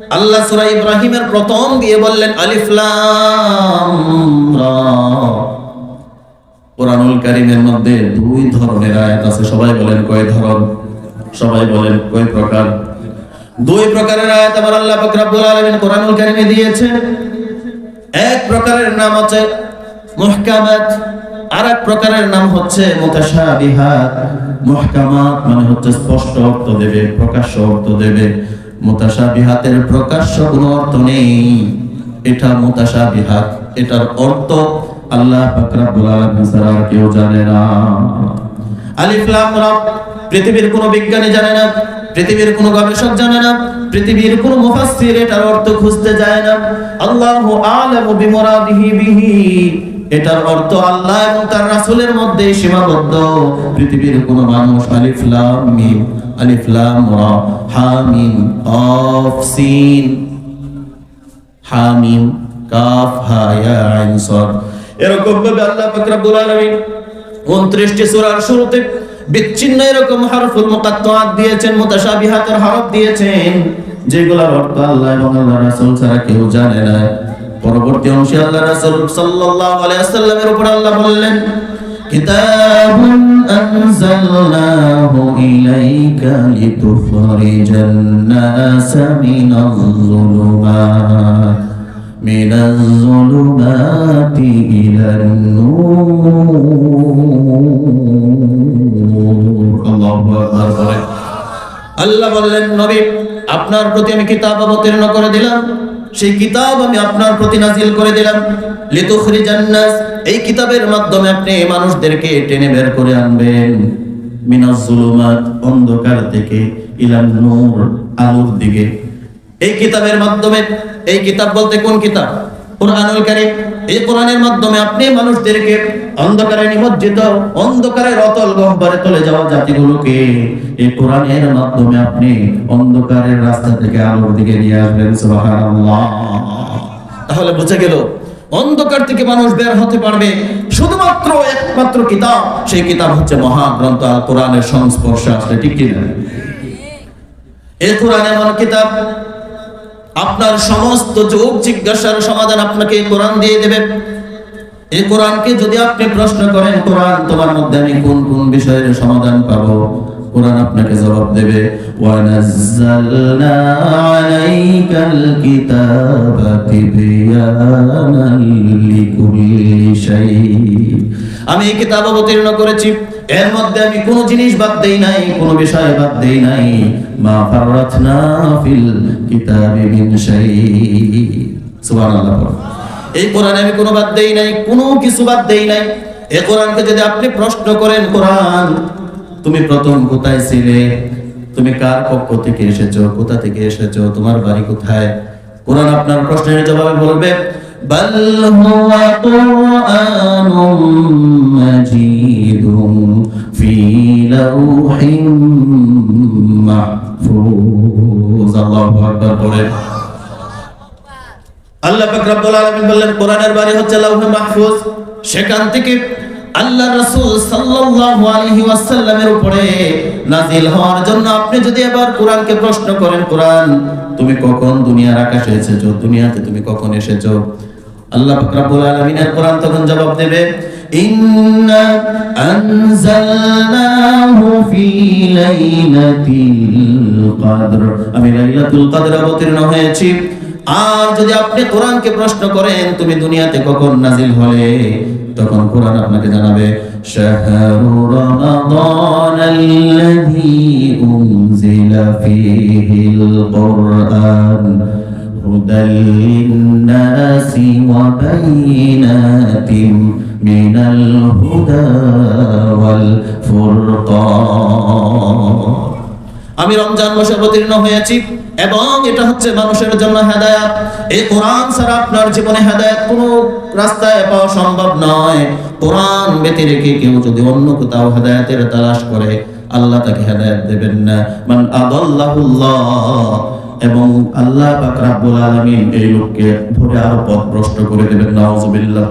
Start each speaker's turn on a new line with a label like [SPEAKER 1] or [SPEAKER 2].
[SPEAKER 1] আল্লাহ সূরা ইব্রাহিমের প্রথম দিয়ে বললেন আলিফ লাম রা। কোরআনুল কারীমের মধ্যে দুই ধরনের আয়াত আছে। সবাই বলেন কয় ধরন? সবাই বলেন কয় প্রকার? দুই প্রকারের আয়াত আমার আল্লাহ পাক রব্বুল আলামিন কোরআনুল কারীমে দিয়েছেন। এক প্রকারের নাম হচ্ছে মুহকামাত, আর এক প্রকারের নাম হচ্ছে মুতাশাবিহাত। মুহকামাত মানে হচ্ছে স্পষ্ট অর্থ দেবে, প্রকাশ্য অর্থ দেবে। মুতাশাবিহাতের প্রকাশ্য কোনো অর্থ নেই, এটা মুতাশাবিহাত, এটার অর্থ আল্লাহ পাক রব্বুল আলামিন ছাড়া কেউ জানে না। আলিফ লাম রা পৃথিবীর কোনো বিজ্ঞানী জানে না, পৃথিবীর কোনো গবেষক জানে না, পৃথিবীর কোনো মুফাসসির এটার অর্থ খুঁজতে যায় না। আল্লাহু আ'লামু বিমুরাদিহি বিহি, এটার অর্থ আল্লাহ এবং তার রাসূলের মধ্যে সীমাবদ্ধ। পৃথিবীর কোনো মানুষ আলিফ লাম মিম, আলিফ লাম রা, হা মিম কাফ সিন, হা মিম কাফ হা ইয়া আইন সাদ, এরকম ভাবে আল্লাহ পাক রব্বুল আলামিন 29টি সূরার শুরুতে বিচ্ছিন্ন এরকম হরফুল মুকাত্তাআত দিয়েছেন, মুতাশাবিহাতের হরফ দিয়েছেন, যেগুলোর অর্থ আল্লাহ এবং আল্লাহর রাসূল ছাড়া কেউ জানে না। পরবর্তী অংশে আল্লাহ রাসূল সাল্লাল্লাহু আলাইহি ওয়াসাল্লামের উপর আল্লাহ বললেন, কিতাবুন আনজালনাহু ইলাইকা লিতুখরিজান নাসা মিনাজ যুলুমাতি ইলান নূর। আল্লাহু আকবার। আল্লাহ বললেন, নবী আপনার প্রতি আমি কিতাব অবতীর্ণ করে দিলাম, সেই কিতাব আমি আপনার প্রতি নাজিল করে দিলাম। লিতুখরিজান নাস, এই কিতাবের মাধ্যমে আপনি মানুষদেরকে টেনে বের করে আনবেন, মিনাজ যুলুমাত অন্ধকার থেকে, ইলান নূর আলোর দিকে। এই কিতাবের মাধ্যমে, এই কিতাব বলতে কোন কিতাব? কুরআনুল কারীম। এই কোরআনের মাধ্যমে আপনি মানুষদেরকে অন্ধকারে নিমজ্জিত, অন্ধকারের অতল গহ্বরে চলে যাওয়া জাতিগুলোকে এই কোরআনের মাধ্যমে আপনি অন্ধকারের রাস্তা থেকে আলোর দিকে নিয়ে আসবেন। সুবহানাল্লাহ। তাহলে বুঝে গেল অন্ধকার থেকে মানুষ বের হতে পারবে শুধুমাত্র একমাত্র কিতাব, সেই কিতাব হচ্ছে মহাগ্রন্থ আল কোরআনের সংস্পর্শে আসলে। ঠিক কি না? এই কোরআন এমন কিতাব, আপনার সমস্ত যোগ জিজ্ঞাসার সমাধান আপনাকে কোরআন দিয়ে দেবে। এই কোরআনকে যদি আপনি প্রশ্ন করেন, কোরআন তোমার মধ্যে আমি কোন কোন বিষয়ের সমাধান পাবো, কোরআন আপনাকে জবাব দেবে, ওয়া নাযালনা আলাইকাল কিতাবা তিবয়ানাল লিকুল্লি শাই। আমি এই কিতাব অবতীর্ণ করেছি, এর মধ্যে আমি কোনো জিনিস বাদ দেই নাই, কোনো বিষয় বাদ দেই নাই। মা ফাররাতনা ফিল কিতাবি মিন শাই। সুবহানাল্লাহ। এই কোরআনে আমি কোনো বাদ দেই নাই, কোনো কিছু বাদ দেই নাই। এই কোরআনকে যদি আপনি প্রশ্ন করেন, কোরআন তুমি প্রথম কোথায় ছিলে, তুমি কার পক্ষ থেকে এসেছো, কোথা থেকে এসেছো, তোমার বাড়ি কোথায়, কোরআন আপনার প্রশ্নের জবাবে বলবে, বাল হুয়া কুরআনুম মাজিদুন ফি লাউহিন মাহফুজ। আল্লাহু আকবার বলেন। আল্লাহ পাক রব্বুল আলামিন বললেন, কোরআনের বাড়ি হচ্ছে লাউহে মাহফুজ। সেখান থেকে আল্লাহ রাসূল সাল্লাল্লাহু আলাইহি ওয়াসাল্লামের উপরে নাযিল হওয়ার জন্য আপনি যদি এবার কোরআনকে প্রশ্ন করেন, কোরআন তুমি কখন দুনিয়ার আকাশে এসেছো, দুনিয়াতে তুমি কখন এসেছো, আল্লাহ পাক রব্বুল আলামিনের কোরআন তখন জবাব দেবে, ইন্না আনজালনাহু ফি লাইলাতিল কদর, আমি লাইলাতুল কদর অবতীর্ণ হয়েছি। আর যদি আপনি কোরআনকে প্রশ্ন করেন, তুমি দুনিয়াতে কখন নাজিল হলে, তখন কোরআন আপনাকে জানাবে, শাহরু রমাদানাল্লাযী উনজিলা ফীহিল কুরআন হুদাল লিন্নাসি ওয়া বাইয়িনাতিন মিনাল হুদা ওয়াল ফুরকান। আমি রমজান মাসে অবতীর্ণ হয়েছি এবং এটা হচ্ছে মানুষের জন্য হেদায়েত। এই কোরআন ছাড়া আপনার জীবনে হেদায়েত কোনো রাস্তায় পাওয়া সম্ভব নয়। কোরআন ব্যতীত রেখে কেউ যদি অন্য কোথাও হেদায়েতের তালাশ করে, আল্লাহ তাকে হেদায়েত দেবেন না। মান আদাল্লাহুল্লাহ, এবং আল্লাহ পাক রব্বুল আলামিন এই লোককে ধরে আরো পথভ্রষ্ট করে দেবেন। নাউযুবিল্লাহ।